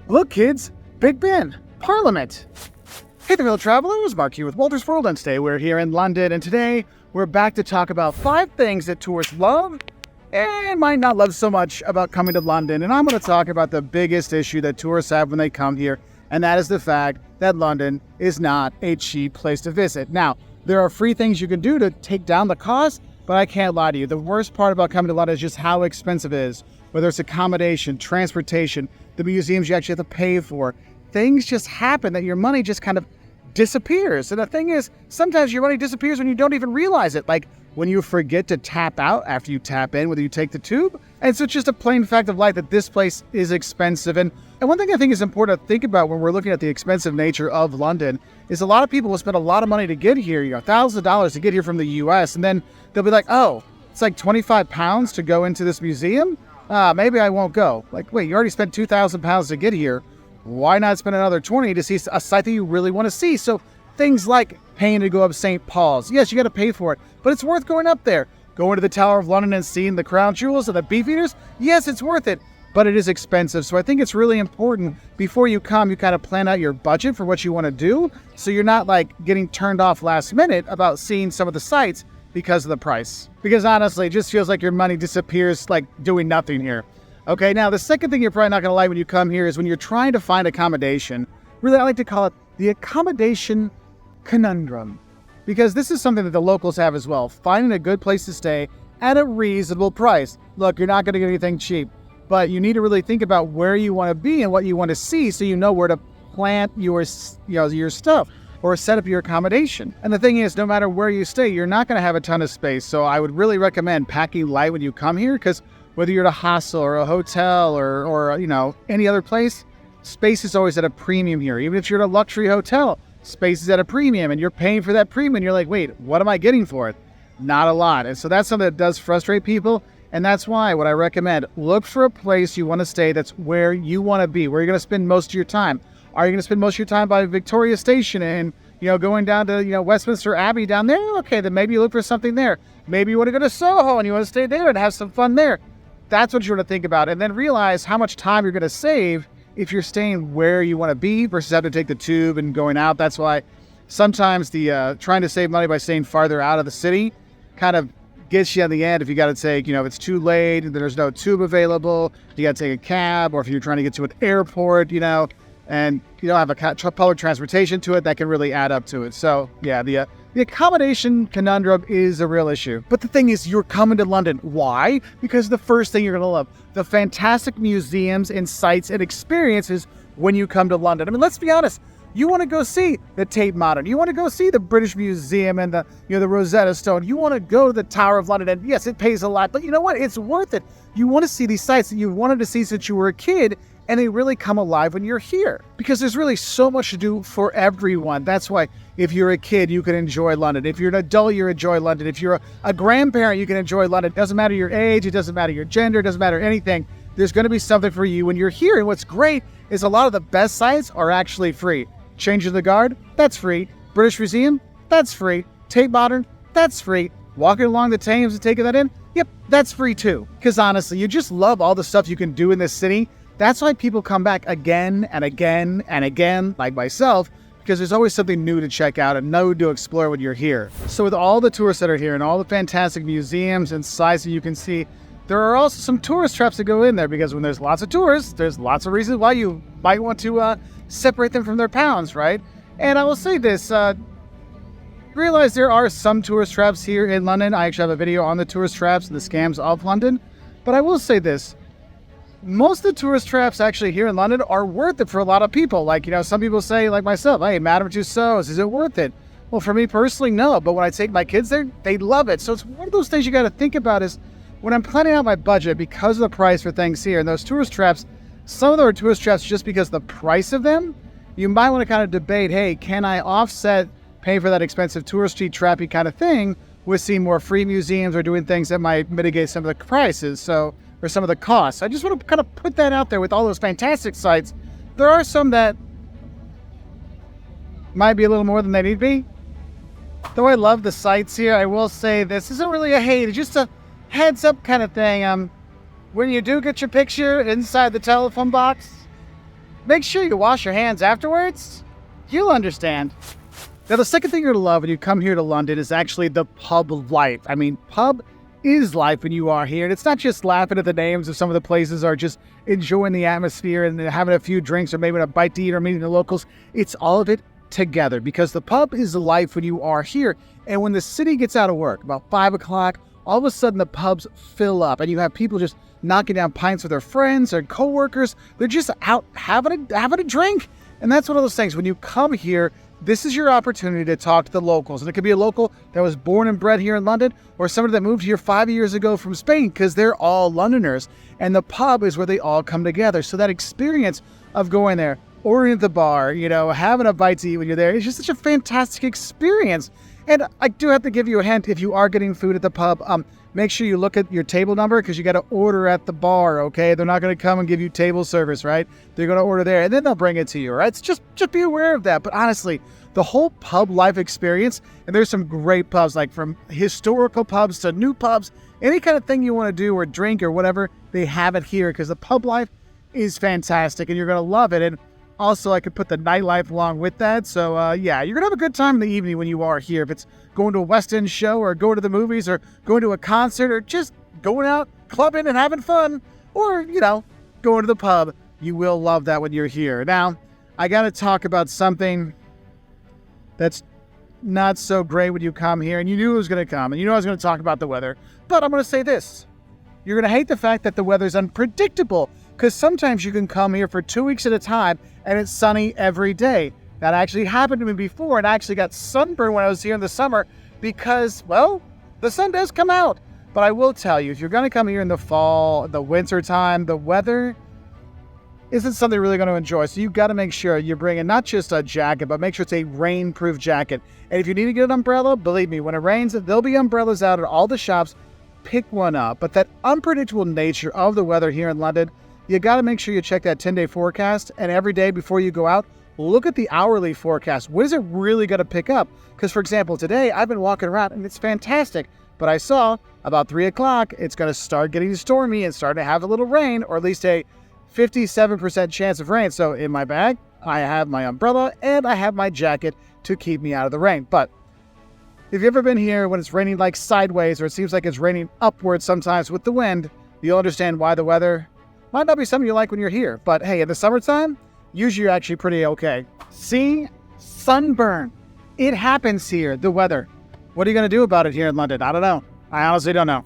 Look, kids, Big Ben, Parliament. Hey there, fellow travelers, Mark here with Wolters World, and today we're here in London, and today we're back to talk about 5 things that tourists love and might not love so much about coming to London. And I'm going to talk about the biggest issue that tourists have when they come here, and that is the fact that London is not a cheap place to visit. Now, there are free things you can do to take down the cost, but I can't lie to you. The worst part about coming to London is just how expensive it is. Whether it's accommodation, transportation, the museums you actually have to pay for. Things just happen that your money just kind of disappears. And the thing is, sometimes your money disappears when you don't even realize it. Like when you forget to tap out after you tap in, whether you take the tube. And so it's just a plain fact of life that this place is expensive. And one thing I think is important to think about when we're looking at the expensive nature of London is a lot of people will spend a lot of money to get here, thousands of dollars to get here from the US. And then they'll be like, oh, it's like 25 pounds to go into this museum? Maybe I won't go. Like, wait, you already spent 2,000 pounds to get here. Why not spend another 20 to see a site that you really want to see? So things like paying to go up St. Paul's. Yes, you got to pay for it, but it's worth going up there. Going to the Tower of London and seeing the crown jewels and the beefeaters. Yes, it's worth it, but it is expensive. So I think it's really important before you come, you kind of plan out your budget for what you want to do. So you're not like getting turned off last minute about seeing some of the sites because of the price. Because honestly, it just feels like your money disappears like doing nothing here. Okay, now the second thing you're probably not gonna like when you come here is when you're trying to find accommodation. Really, I like to call it the accommodation conundrum. Because this is something that the locals have as well. Finding a good place to stay at a reasonable price. Look, you're not gonna get anything cheap, but you need to really think about where you wanna be and what you wanna see so you know where to plant your stuff or set up your accommodation. And the thing is, no matter where you stay, you're not going to have a ton of space. So I would really recommend packing light when you come here, because whether you're at a hostel or a hotel or any other place, space is always at a premium here. Even if you're at a luxury hotel, space is at a premium and you're paying for that premium. You're like, wait, what am I getting for it? Not a lot. And so that's something that does frustrate people. And that's why what I recommend, look for a place you want to stay that's where you want to be, where you're going to spend most of your time. Are you going to spend most of your time by Victoria Station and, going down to, Westminster Abbey down there? Okay, then maybe you look for something there. Maybe you want to go to Soho and you want to stay there and have some fun there. That's what you want to think about. And then realize how much time you're going to save if you're staying where you want to be versus having to take the tube and going out. That's why sometimes the trying to save money by staying farther out of the city kind of gets you in the end. If you got to take, if it's too late and there's no tube available, you got to take a cab, or if you're trying to get to an airport, and you don't have a public transportation to it, that can really add up to it. So yeah, the accommodation conundrum is a real issue. But the thing is, you're coming to London. Why? Because the first thing you're going to love, the fantastic museums and sites and experiences when you come to London. I mean, let's be honest. You want to go see the Tate Modern. You want to go see the British Museum and the Rosetta Stone. You want to go to the Tower of London. And yes, it pays a lot, but you know what? It's worth it. You want to see these sites that you wanted to see since you were a kid, and they really come alive when you're here. Because there's really so much to do for everyone. That's why if you're a kid, you can enjoy London. If you're an adult, you enjoy London. If you're a grandparent, you can enjoy London. It doesn't matter your age. It doesn't matter your gender. It doesn't matter anything. There's going to be something for you when you're here. And what's great is a lot of the best sites are actually free. Change of the Guard, that's free. British Museum, that's free. Tate Modern, that's free. Walking along the Thames and taking that in, yep, that's free too. Because honestly, you just love all the stuff you can do in this city. That's why people come back again and again and again, like myself, because there's always something new to check out and new to explore when you're here. So with all the tourists that are here and all the fantastic museums and sites that you can see, there are also some tourist traps that go in there, because when there's lots of tourists, there's lots of reasons why you might want to separate them from their pounds, right? And I will say this, realize there are some tourist traps here in London. I actually have a video on the tourist traps and the scams of London. But I will say this, most of the tourist traps actually here in London are worth it for a lot of people. Like, some people say, like myself, hey, Madame Tussauds, is it worth it? Well, for me personally, no. But when I take my kids there, they love it. So it's one of those things you got to think about is when I'm planning out my budget, because of the price for things here and those tourist traps, some of them are tourist traps just because the price of them, you might want to kind of debate, hey, can I offset paying for that expensive touristy trappy kind of thing with seeing more free museums or doing things that might mitigate some of the prices, or some of the costs. I just want to kind of put that out there with all those fantastic sites. There are some that might be a little more than they need to be. Though I love the sites here, I will say this isn't really a hate, it's just a heads up kind of thing. When you do get your picture inside the telephone box, make sure you wash your hands afterwards. You'll understand. Now, the second thing you're going to love when you come here to London is actually the pub life. I mean, pub is life when you are here. And it's not just laughing at the names of some of the places or just enjoying the atmosphere and having a few drinks or maybe a bite to eat or meeting the locals. It's all of it together because the pub is life when you are here. And when the city gets out of work, about 5 o'clock, all of a sudden the pubs fill up and you have people just knocking down pints with their friends or coworkers. They're just out having a drink. And that's one of those things. When you come here, this is your opportunity to talk to the locals. And it could be a local that was born and bred here in London or somebody that moved here 5 years ago from Spain because they're all Londoners. And the pub is where they all come together. So that experience of going there, ordering at the bar, having a bite to eat when you're there, it's just such a fantastic experience. And I do have to give you a hint. If you are getting food at the pub, make sure you look at your table number because you got to order at the bar, okay? They're not going to come and give you table service, right? They're going to order there and then they'll bring it to you, right? So just be aware of that. But honestly, the whole pub life experience, and there's some great pubs, like from historical pubs to new pubs, any kind of thing you want to do or drink or whatever, they have it here because the pub life is fantastic and you're going to love it. And also, I could put the nightlife along with that. So, yeah, you're going to have a good time in the evening when you are here. If it's going to a West End show or going to the movies or going to a concert or just going out clubbing and having fun or, going to the pub, you will love that when you're here. Now, I got to talk about something that's not so great when you come here. And you knew it was going to come. And you know I was going to talk about the weather. But I'm going to say this. You're going to hate the fact that the weather's unpredictable. Because sometimes you can come here for 2 weeks at a time and it's sunny every day. That actually happened to me before, and I actually got sunburned when I was here in the summer because, well, the sun does come out. But I will tell you, if you're going to come here in the fall, the winter time, the weather isn't something you're really going to enjoy. So you've got to make sure you're bringing not just a jacket, but make sure it's a rain-proof jacket. And if you need to get an umbrella, believe me, when it rains, there'll be umbrellas out at all the shops. Pick one up. But that unpredictable nature of the weather here in London, you got to make sure you check that 10-day forecast, and every day before you go out, look at the hourly forecast. When is it really going to pick up? Because, for example, today I've been walking around and it's fantastic, but I saw about 3 o'clock it's going to start getting stormy and start to have a little rain, or at least a 57% chance of rain. So in my bag, I have my umbrella and I have my jacket to keep me out of the rain. But if you've ever been here when it's raining like sideways, or it seems like it's raining upwards sometimes with the wind, you'll understand why the weather might not be something you like when you're here. But hey, in the summertime, usually you're actually pretty okay. See? Sunburn. It happens here, the weather. What are you going to do about it here in London? I don't know. I honestly don't know.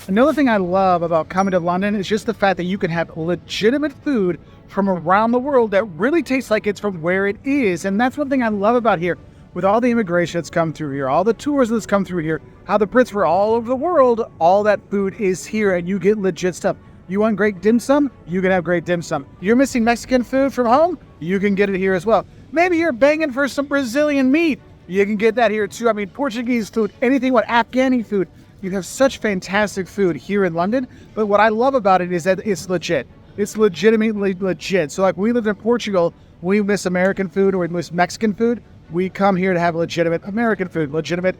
Another thing I love about coming to London is just the fact that you can have legitimate food from around the world that really tastes like it's from where it is. And that's one thing I love about here. With all the immigration that's come through here, all the tourism that's come through here, how the Brits were all over the world, all that food is here and you get legit stuff. You want great dim sum? You can have great dim sum. You're missing Mexican food from home? You can get it here as well. Maybe you're banging for some Brazilian meat. You can get that here too. I mean, Portuguese food, anything with Afghani food. You have such fantastic food here in London. But what I love about it is that it's legit. It's legitimately legit. So like we lived in Portugal, we miss American food or we miss Mexican food. We come here to have legitimate American food, legitimate,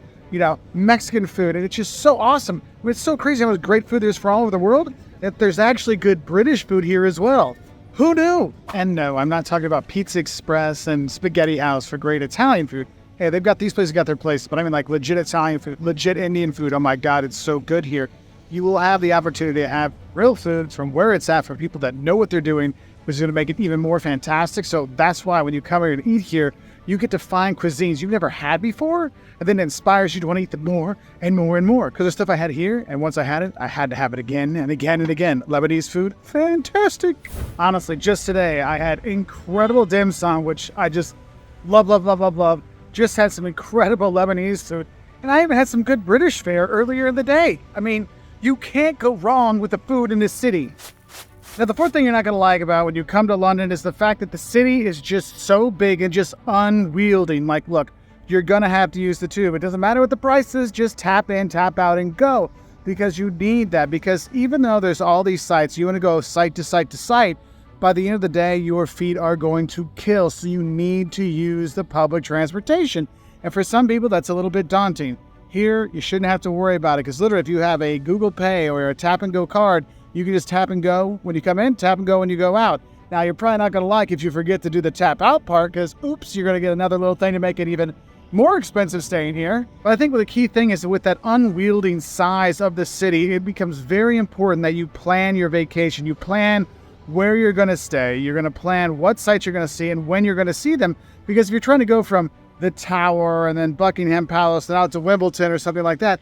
Mexican food. And it's just so awesome. I mean, it's so crazy how much great food there's from all over the world. That there's actually good British food here as well. Who knew? And no, I'm not talking about Pizza Express and Spaghetti House for great Italian food. Hey, they've got these places, got their place, but I mean like legit Italian food, legit Indian food. Oh my God, it's so good here. You will have the opportunity to have real food from where it's at from people that know what they're doing, which is going to make it even more fantastic. So that's why when you come here and eat here, you get to find cuisines you've never had before, and then it inspires you to want to eat them more and more and more. Because the stuff I had here, and once I had it, I had to have it again and again and again. Lebanese food, fantastic. Honestly, just today, I had incredible dim sum, which I just love, love, love, love, love. Just had some incredible Lebanese food. And I even had some good British fare earlier in the day. I mean, you can't go wrong with the food in this city. Now, the fourth thing you're not going to like about when you come to London is the fact that the city is just so big and just unwieldy. Like, look, you're going to have to use the tube. It doesn't matter what the price is, just tap in, tap out, and go. Because you need that. Because even though there's all these sites, you want to go site to site to site, by the end of the day, your feet are going to kill. So you need to use the public transportation. And for some people, that's a little bit daunting. Here, you shouldn't have to worry about it. Because literally, if you have a Google Pay or a tap and go card, you can just tap and go when you come in, tap and go when you go out. Now, you're probably not going to like if you forget to do the tap out part because, oops, you're going to get another little thing to make it even more expensive staying here. But I think the key thing is that with that unwieldy size of the city, it becomes very important that you plan your vacation. You plan where you're going to stay. You're going to plan what sites you're going to see and when you're going to see them. Because if you're trying to go from the Tower and then Buckingham Palace and out to Wimbledon or something like that,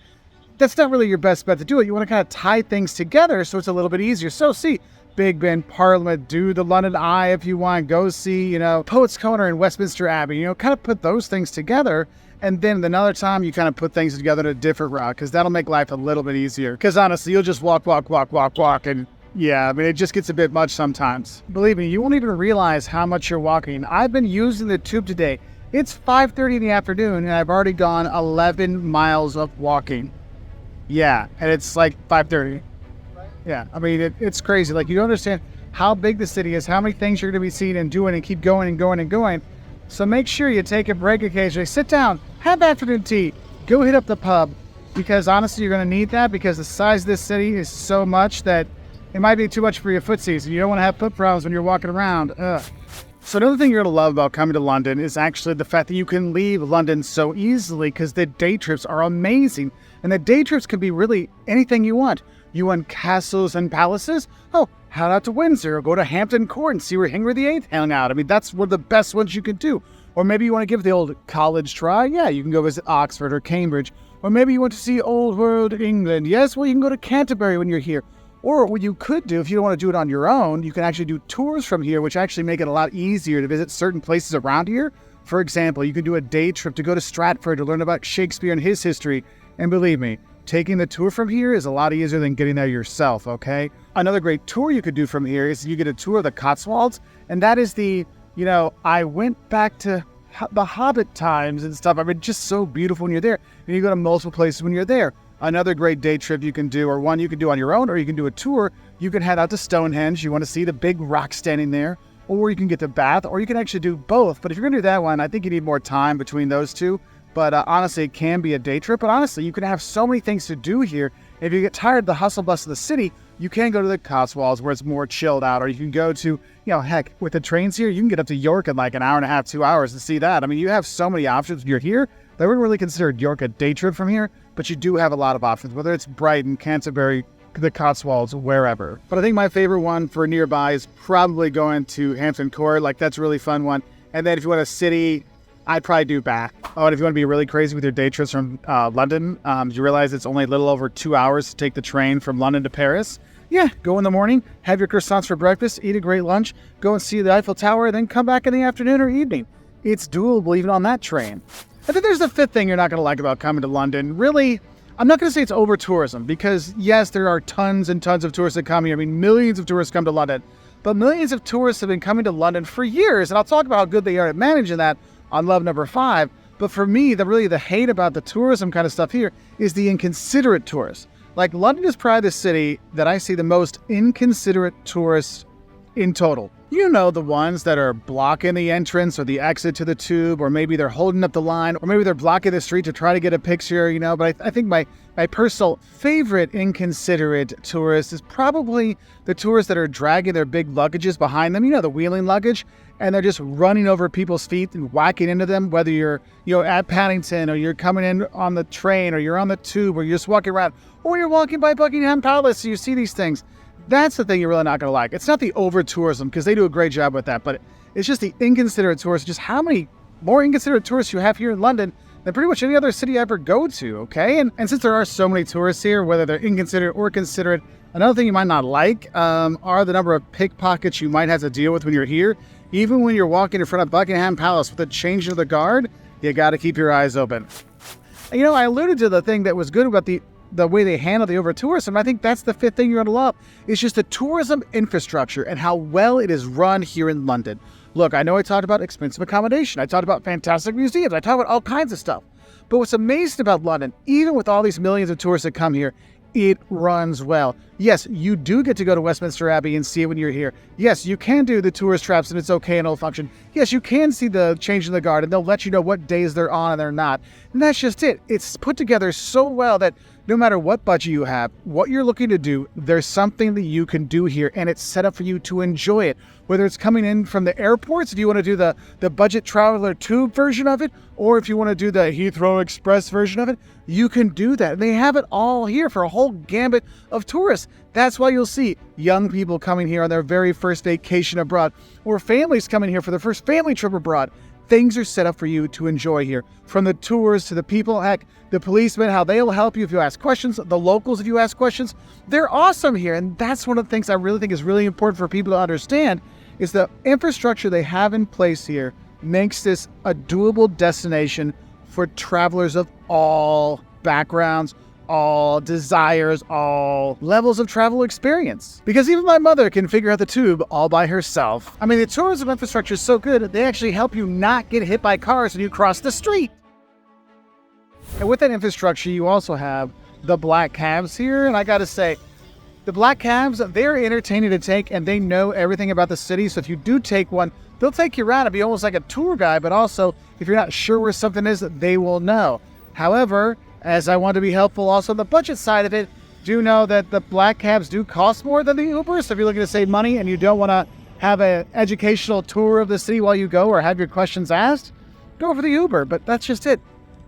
that's not really your best bet to do it. You want to kind of tie things together so it's a little bit easier. So see Big Ben, Parliament, do the London Eye if you want, go see, Poets' Corner and Westminster Abbey, kind of put those things together. And then another time you kind of put things together in a different route because that'll make life a little bit easier. Because honestly, you'll just walk. And yeah, I mean, it just gets a bit much sometimes. Believe me, you won't even realize how much you're walking. I've been using the tube today. It's 5:30 in the afternoon and I've already gone 11 miles of walking. Yeah, and it's like 5:30. Yeah, I mean, it's crazy. Like, you don't understand how big the city is, how many things you're going to be seeing and doing and keep going and going and going. So make sure you take a break occasionally. Sit down, have afternoon tea, go hit up the pub. Because honestly, you're going to need that because the size of this city is so much that it might be too much for your footsies. You don't want to have foot problems when you're walking around. Ugh. So another thing you're going to love about coming to London is actually the fact that you can leave London so easily because the day trips are amazing. And the day trips can be really anything you want. You want castles and palaces? Oh, head out to Windsor or go to Hampton Court and see where Henry VIII hung out. I mean, that's one of the best ones you can do. Or maybe you want to give the old college try. Yeah, you can go visit Oxford or Cambridge. Or maybe you want to see old world England. Yes, well, you can go to Canterbury when you're here. Or what you could do, if you don't want to do it on your own, you can actually do tours from here, which actually make it a lot easier to visit certain places around here. For example, you can do a day trip to go to Stratford to learn about Shakespeare and his history. And believe me, taking the tour from here is a lot easier than getting there yourself, okay? Another great tour you could do from here is you get a tour of the Cotswolds, and that is I went back to the Hobbit times and stuff. I mean, just so beautiful when you're there. And you go to multiple places when you're there. Another great day trip you can do, or one you can do on your own, or you can do a tour. You can head out to Stonehenge. You want to see the big rock standing there, or you can get to Bath, or you can actually do both. But if you're going to do that one, I think you need more time between those two. But honestly, it can be a day trip. But honestly, you can have so many things to do here. If you get tired of the hustle bustle of the city, you can go to the Cotswolds where it's more chilled out. Or you can go to, heck, with the trains here, you can get up to York in like an hour and a half, 2 hours to see that. I mean, you have so many options when you're here. I wouldn't really consider York a day trip from here, but you do have a lot of options, whether it's Brighton, Canterbury, the Cotswolds, wherever. But I think my favorite one for nearby is probably going to Hampton Court. Like, that's a really fun one. And then if you want a city, I'd probably do Bath. Oh, and if you want to be really crazy with your day trips from London, you realize it's only a little over 2 hours to take the train from London to Paris. Yeah, go in the morning, have your croissants for breakfast, eat a great lunch, go and see the Eiffel Tower, then come back in the afternoon or evening. It's doable even on that train. I think there's the fifth thing you're not going to like about coming to London. Really, I'm not going to say it's over-tourism because, yes, there are tons and tons of tourists that come here. I mean, millions of tourists come to London. But millions of tourists have been coming to London for years, and I'll talk about how good they are at managing that on love number 5. But for me, the hate about the tourism kind of stuff here is the inconsiderate tourists. Like, London is probably the city that I see the most inconsiderate tourists in total. You know, the ones that are blocking the entrance or the exit to the tube, or maybe they're holding up the line, or maybe they're blocking the street to try to get a picture, But I think my personal favorite inconsiderate tourist is probably the tourists that are dragging their big luggages behind them, the wheeling luggage, and they're just running over people's feet and whacking into them, whether you're, at Paddington, or you're coming in on the train, or you're on the tube, or you're just walking around, or you're walking by Buckingham Palace, so you see these things. That's the thing you're really not going to like. It's not the over-tourism, because they do a great job with that, but it's just the inconsiderate tourists, just how many more inconsiderate tourists you have here in London than pretty much any other city I ever go to, okay? And since there are so many tourists here, whether they're inconsiderate or considerate, another thing you might not like are the number of pickpockets you might have to deal with when you're here. Even when you're walking in front of Buckingham Palace with the change of the guard, you got to keep your eyes open. And, I alluded to the thing that was good about the way they handle the over-tourism. I think that's the fifth thing you're going to love. It's just the tourism infrastructure and how well it is run here in London. Look, I know I talked about expensive accommodation. I talked about fantastic museums. I talked about all kinds of stuff. But what's amazing about London, even with all these millions of tourists that come here, it runs well. Yes, you do get to go to Westminster Abbey and see it when you're here. Yes, you can do the tourist traps and it's okay and it'll function. Yes, you can see the change in the guard and they'll let you know what days they're on and they're not. And that's just it. It's put together so well that no matter what budget you have, what you're looking to do, there's something that you can do here, and it's set up for you to enjoy it. Whether it's coming in from the airports, if you want to do the budget traveler tube version of it, or if you want to do the Heathrow Express version of it, you can do that. And they have it all here for a whole gambit of tourists. That's why you'll see young people coming here on their very first vacation abroad, or families coming here for their first family trip abroad. Things are set up for you to enjoy here. From the tours to the people, heck, the policemen, how they'll help you if you ask questions, the locals if you ask questions. They're awesome here. And that's one of the things I really think is really important for people to understand is the infrastructure they have in place here makes this a doable destination for travelers of all backgrounds, all desires, all levels of travel experience. Because even my mother can figure out the tube all by herself. I mean, the tourism infrastructure is so good, they actually help you not get hit by cars when you cross the street. And with that infrastructure, you also have the black cabs here. And I gotta say, the black cabs, they're entertaining to take and they know everything about the city. So if you do take one, they'll take you around and be almost like a tour guide, but also if you're not sure where something is, they will know. However, as I want to be helpful also on the budget side of it, do know that the black cabs do cost more than the Ubers. So if you're looking to save money and you don't want to have an educational tour of the city while you go or have your questions asked, go for the Uber, but that's just it.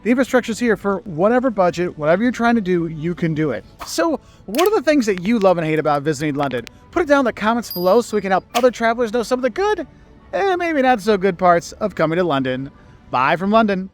The infrastructure's here for whatever budget, whatever you're trying to do, you can do it. So what are the things that you love and hate about visiting London? Put it down in the comments below so we can help other travelers know some of the good and maybe not so good parts of coming to London. Bye from London.